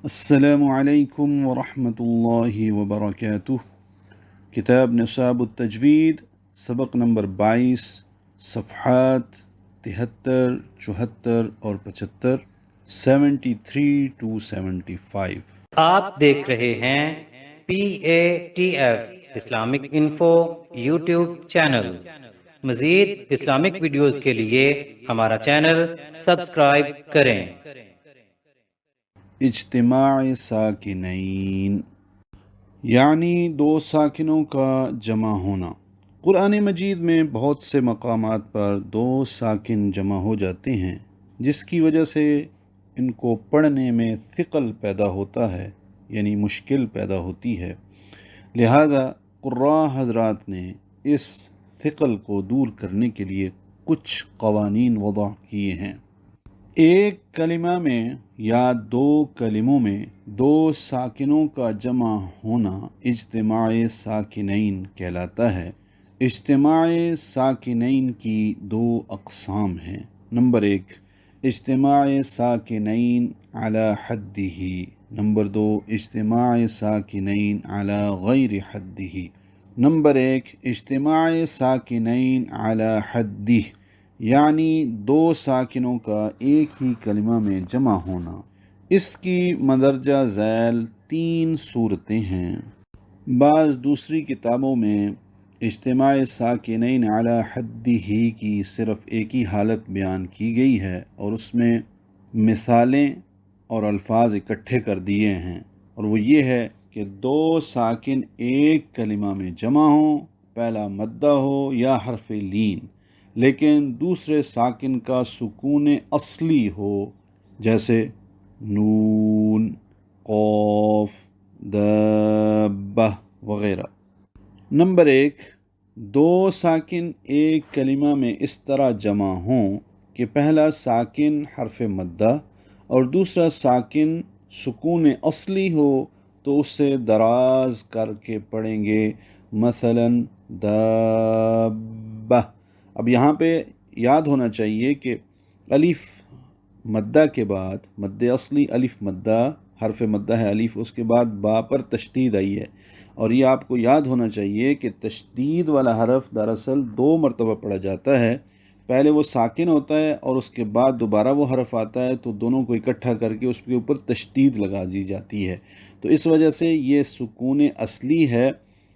السلام علیکم ورحمۃ اللہ وبرکاتہ۔ کتاب نصاب التجوید، سبق نمبر 22، صفحات 73، 74 اور 75، 73 to 75۔ آپ دیکھ رہے ہیں P A T F Islamic info YouTube channel. مزید اسلامک ویڈیوز کے لیے ہمارا چینل سبسکرائب کریں۔ اجتماع ساکنین یعنی دو ساکنوں کا جمع ہونا۔ قرآن مجید میں بہت سے مقامات پر دو ساکن جمع ہو جاتے ہیں، جس کی وجہ سے ان کو پڑھنے میں ثقل پیدا ہوتا ہے، یعنی مشکل پیدا ہوتی ہے۔ لہذا قراء حضرات نے اس ثقل کو دور کرنے کے لیے کچھ قوانین وضع کیے ہیں۔ ایک کلمہ میں یا دو کلموں میں دو ساکنوں کا جمع ہونا اجتماع ساکنین کہلاتا ہے۔ اجتماع ساکنین کی دو اقسام ہیں۔ نمبر 1، اجتماع ساکنین علی حدہ۔ نمبر 2، اجتماع ساکنین علی غیر حدہ۔ نمبر 1، اجتماع ساکنین علی حدہ یعنی دو ساکنوں کا ایک ہی کلمہ میں جمع ہونا۔ اس کی مندرجہ ذیل 3 صورتیں ہیں۔ بعض دوسری کتابوں میں اجتماع ساکنین علی حدہ کی صرف ایک ہی حالت بیان کی گئی ہے، اور اس میں مثالیں اور الفاظ اکٹھے کر دیے ہیں، اور وہ یہ ہے کہ دو ساکن ایک کلمہ میں جمع ہوں، پہلا مدہ ہو یا حرف لین، لیکن دوسرے ساکن کا سکون اصلی ہو، جیسے نون، قوف، دابہ وغیرہ۔ نمبر 1، دو ساکن ایک کلمہ میں اس طرح جمع ہوں کہ پہلا ساکن حرف مدہ اور دوسرا ساکن سکون اصلی ہو، تو اسے دراز کر کے پڑھیں گے، مثلا دابہ۔ اب یہاں پہ یاد ہونا چاہیے کہ الف مدہ کے بعد مد اصلی الف مدہ، حرف مدہ ہے الف، اس کے بعد با پر تشدید آئی ہے، اور یہ آپ کو یاد ہونا چاہیے کہ تشدید والا حرف دراصل 2 مرتبہ پڑھا جاتا ہے۔ پہلے وہ ساکن ہوتا ہے اور اس کے بعد دوبارہ وہ حرف آتا ہے، تو دونوں کو اکٹھا کر کے اس کے اوپر تشدید لگا دی جاتی ہے، تو اس وجہ سے یہ سکون اصلی ہے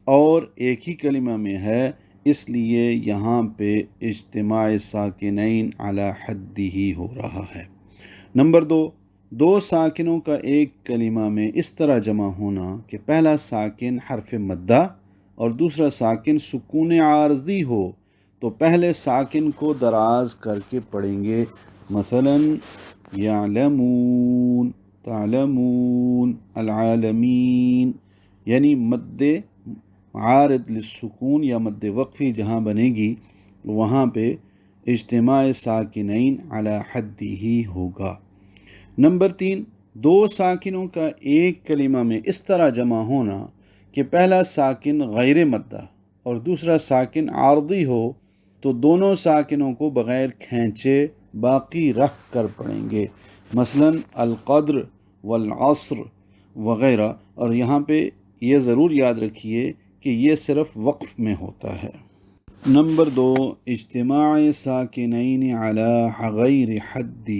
اور ایک ہی کلمہ میں ہے، اس لیے یہاں پہ اجتماع ساکنین علی حدہ ہو رہا ہے۔ نمبر 2، دو ساکنوں کا ایک کلمہ میں اس طرح جمع ہونا کہ پہلا ساکن حرف مدہ اور دوسرا ساکن سکون عارضی ہو، تو پہلے ساکن کو دراز کر کے پڑھیں گے، مثلا یعلمون، تعلمون، العالمین، یعنی مد عارض للسکون یا مد وقفی جہاں بنے گی وہاں پہ اجتماع ساکنین علی حدہ ہوگا۔ نمبر 3، دو ساکنوں کا ایک کلمہ میں اس طرح جمع ہونا کہ پہلا ساکن غیر مدہ اور دوسرا ساکن عارضی ہو، تو دونوں ساکنوں کو بغیر کھینچے باقی رکھ کر پڑھیں گے، مثلا القدر والعصر وغیرہ، اور یہاں پہ یہ ضرور یاد رکھیے کہ یہ صرف وقف میں ہوتا ہے۔ نمبر 2، اجتماع ساکنین علی غیر حدہ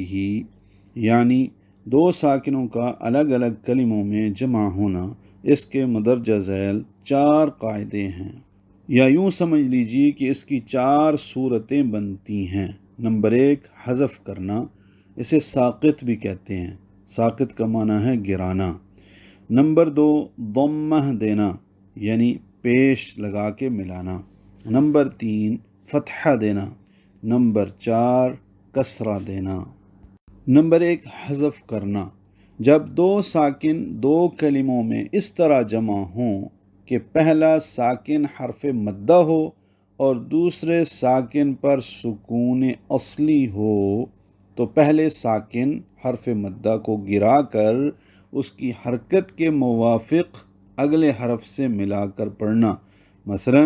یعنی دو ساکنوں کا الگ الگ کلموں میں جمع ہونا۔ اس کے مندرجہ ذیل 4 قاعدے ہیں، یا یوں سمجھ لیجیے کہ اس کی 4 صورتیں بنتی ہیں۔ نمبر 1، حذف کرنا، اسے ساقط بھی کہتے ہیں، ساقط کا معنی ہے گرانا۔ نمبر 2، ضمہ دینا، یعنی پیش لگا کے ملانا۔ نمبر 3، فتحہ دینا۔ نمبر 4، کسرہ دینا۔ نمبر 1، حذف کرنا، جب دو ساکن دو کلموں میں اس طرح جمع ہوں کہ پہلا ساکن حرف مدہ ہو اور دوسرے ساکن پر سکون اصلی ہو، تو پہلے ساکن حرف مدہ کو گرا کر اس کی حرکت کے موافق اگلے حرف سے ملا کر پڑھنا، مثلا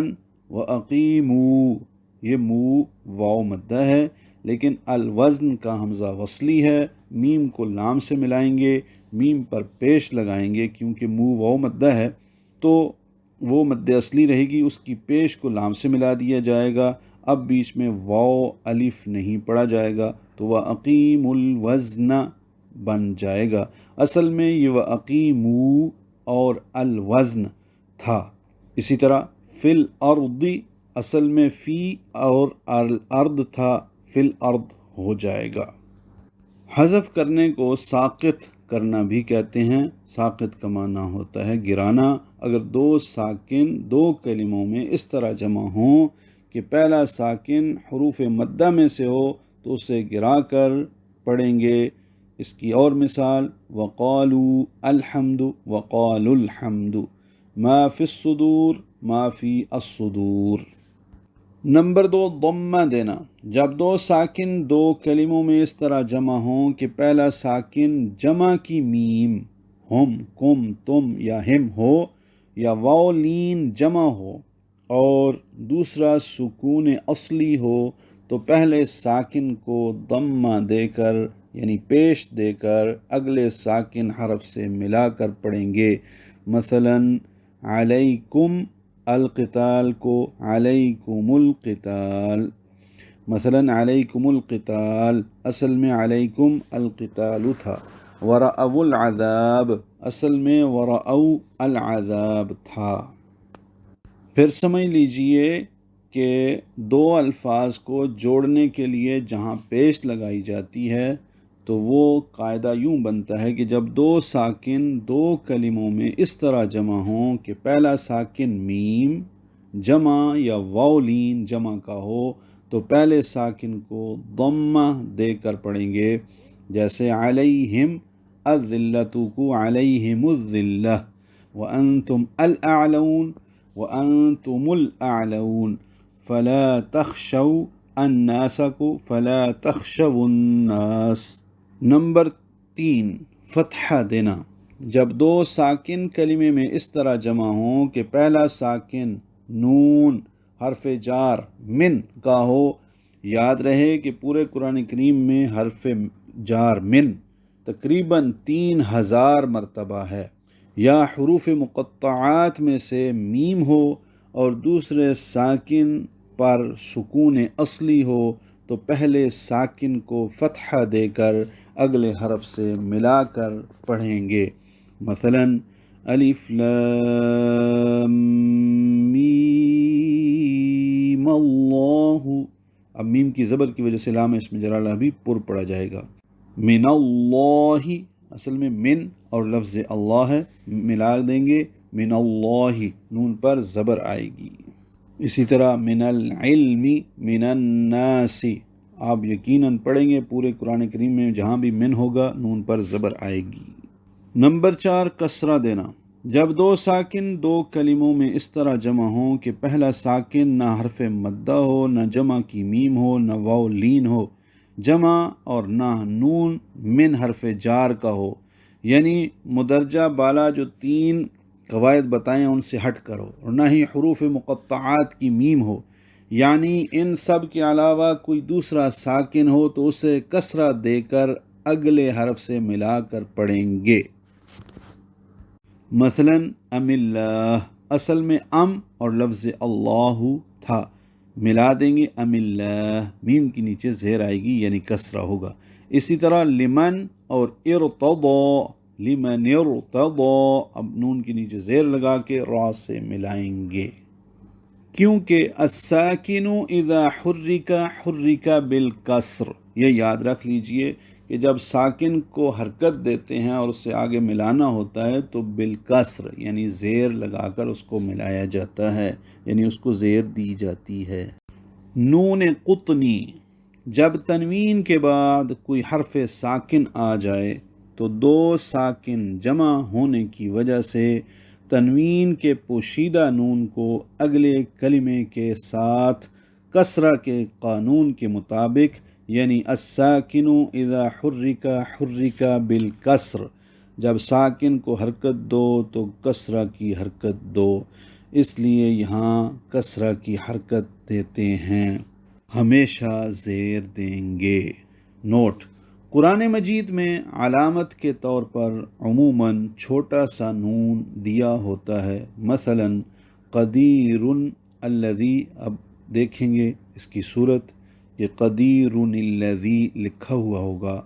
وَأَقِیمُوا، یہ مو واو مدہ ہے لیکن الوزن کا حمزہ وصلی ہے، میم کو لام سے ملائیں گے، میم پر پیش لگائیں گے، کیونکہ مو واو مدہ ہے تو وہ مد اصلی رہے گی، اس کی پیش کو لام سے ملا دیا جائے گا، اب بیچ میں واو الف نہیں پڑا جائے گا تو وَأَقِیمُ الْوَزْنَ بن جائے گا۔ اصل میں یہ وَأَقِیمُ اور الوزن تھا۔ اسی طرح فی الارض اصل میں فی اور الارض تھا، فی الارض ہو جائے گا۔ حذف کرنے کو ساقط کرنا بھی کہتے ہیں۔ ساقط کا معنی ہوتا ہے گرانا۔ اگر دو ساکن دو کلموں میں اس طرح جمع ہوں کہ پہلا ساکن حروف مدہ میں سے ہو تو اسے گرا کر پڑھیں گے۔ اس کی اور مثال وَقَالُوا الْحَمْدُ وَقَالُوا الْحَمْدُ مَا فِي الصُّدُورِ مَا فِي الصُّدُورِ۔ نمبر 2، ضمہ دینا۔ جب دو ساکن دو کلموں میں اس طرح جمع ہوں کہ پہلا ساکن جمع کی میم ہم، کم، تم یا ہم ہو، یا واو لین جمع ہو اور دوسرا سکون اصلی ہو تو پہلے ساکن کو ضمہ دے کر یعنی پیش دے کر اگلے ساکن حرف سے ملا کر پڑھیں گے۔ مثلا علیکم القتال کو علیکم القتال، مثلا علیکم القتال اصل میں علیکم القتال تھا۔ ورأوا العذاب اصل میں ورأوا العذاب تھا۔ پھر سمجھ لیجئے کہ دو الفاظ کو جوڑنے کے لیے جہاں پیش لگائی جاتی ہے تو وہ قاعدہ یوں بنتا ہے کہ جب دو ساکن دو کلموں میں اس طرح جمع ہوں کہ پہلا ساکن میم جمع یا واولین جمع کا ہو تو پہلے ساکن کو ضمہ دے کر پڑھیں گے، جیسے علیہم الذلۃ کو علیہم الذلہ، وانتم الاعلون وانتم الاعلون، فلا تخشوا الناس کو فلا تخشوا الناس۔ نمبر 3، فتحہ دینا۔ جب دو ساکن کلمے میں اس طرح جمع ہوں کہ پہلا ساکن نون حرف جار من کا ہو، یاد رہے کہ پورے قرآن کریم میں حرف جار من تقریباً 3000 مرتبہ ہے، یا حروف مقطعات میں سے میم ہو اور دوسرے ساکن پر سکون اصلی ہو تو پہلے ساکن کو فتحہ دے کر اگلے حرف سے ملا کر پڑھیں گے۔ مثلا الف لام میم اللہ، اب میم کی زبر کی وجہ سے لام اس میں جلالہ بھی پر پڑا جائے گا۔ من اللہ اصل میں من اور لفظ اللہ ہے، ملا دیں گے من اللہ، نون پر زبر آئے گی۔ اسی طرح من العلم من الناس، آپ یقیناً پڑھیں گے پورے قرآن کریم میں جہاں بھی من ہوگا نون پر زبر آئے گی۔ نمبر 4، کسرہ دینا۔ جب دو ساکن دو کلموں میں اس طرح جمع ہوں کہ پہلا ساکن نہ حرف مدہ ہو، نہ جمع کی میم ہو، نہ واو لین ہو، جمع اور نہ نون من حرف جار کا ہو، یعنی مدرجہ بالا جو 3 قواعد بتائیں ان سے ہٹ کرو، اور نہ ہی حروف مقطعات کی میم ہو، یعنی ان سب کے علاوہ کوئی دوسرا ساکن ہو تو اسے کسرہ دے کر اگلے حرف سے ملا کر پڑھیں گے۔ مثلا ام اللہ اصل میں ام اور لفظ اللہ تھا، ملا دیں گے ام اللہ، میم کے نیچے زیر آئے گی یعنی کسرہ ہوگا۔ اسی طرح لمن اور ارتضی، لمن ارتضی، اب نون کے نیچے زیر لگا کے را سے ملائیں گے، کیونکہ الساکن اذا حرک حرک بالکسر، یہ یاد رکھ لیجئے کہ جب ساکن کو حرکت دیتے ہیں اور اس سے آگے ملانا ہوتا ہے تو بالکسر یعنی زیر لگا کر اس کو ملایا جاتا ہے، یعنی اس کو زیر دی جاتی ہے۔ نون قطنی، جب تنوین کے بعد کوئی حرف ساکن آ جائے تو دو ساکن جمع ہونے کی وجہ سے تنوین کے پوشیدہ نون کو اگلے کلمے کے ساتھ کسرہ کے قانون کے مطابق، یعنی الساکن اذا حرک حرک بالکسر، جب ساکن کو حرکت دو تو کسرہ کی حرکت دو، اس لیے یہاں کسرہ کی حرکت دیتے ہیں، ہمیشہ زیر دیں گے۔ نوٹ: قرآن مجید میں علامت کے طور پر عموماً چھوٹا سا نون دیا ہوتا ہے، مثلا قدیر الذی، اب دیکھیں گے اس کی صورت کہ قدیر الذی لکھا ہوا ہوگا،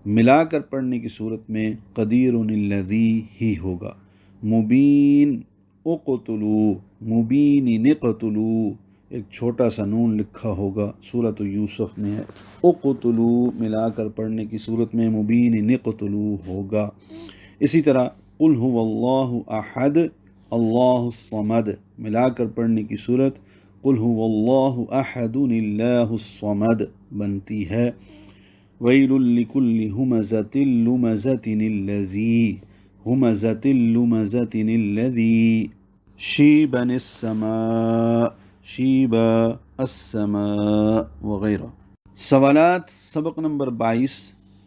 ملا کر پڑھنے کی صورت میں قدیر الذی ہی ہوگا۔ مبین اقتلو، مبین نقتلو، ایک چھوٹا سا نون لکھا ہوگا، سورۃ یوسف میں ہے، اقتلو ملا کر پڑھنے کی صورت میں مبین نقتلو ہوگا۔ اسی طرح قل هو اللہ احد اللہ الصمد، ملا کر پڑھنے کی صورت قل هو اللہ احد اللہ الصمد بنتی ہے۔ ویل لکل ہمزۃ لمزۃ الذی، ہمزۃ لمزۃ الذی، شیبا السماء، شیبا السماء وغیرہ۔ سوالات، سبق نمبر 22،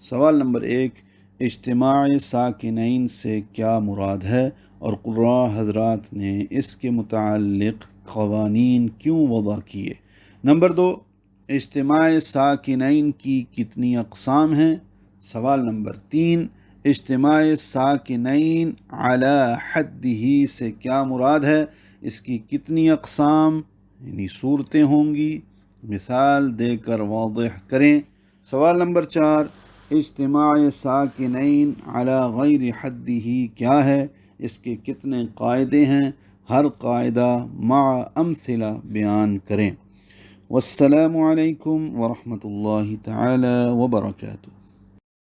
سوال نمبر 1، اجتماع ساکنین سے کیا مراد ہے اور قراء حضرات نے اس کے متعلق قوانین کیوں وضع کیے؟ نمبر 2، اجتماع ساکنین کی کتنی اقسام ہیں؟ سوال نمبر 3، اجتماع ساکنین علی حدہ سے کیا مراد ہے، اس کی کتنی اقسام یعنی صورتیں ہوں گی، مثال دے کر واضح کریں۔ سوال نمبر 4، اجتماع ساکنین علی غیر حدہ کیا ہے، اس کے کتنے قاعدے ہیں، ہر قاعدہ مع امثلہ بیان کریں۔ والسلام علیکم ورحمۃ اللہ تعالی وبرکاتہ۔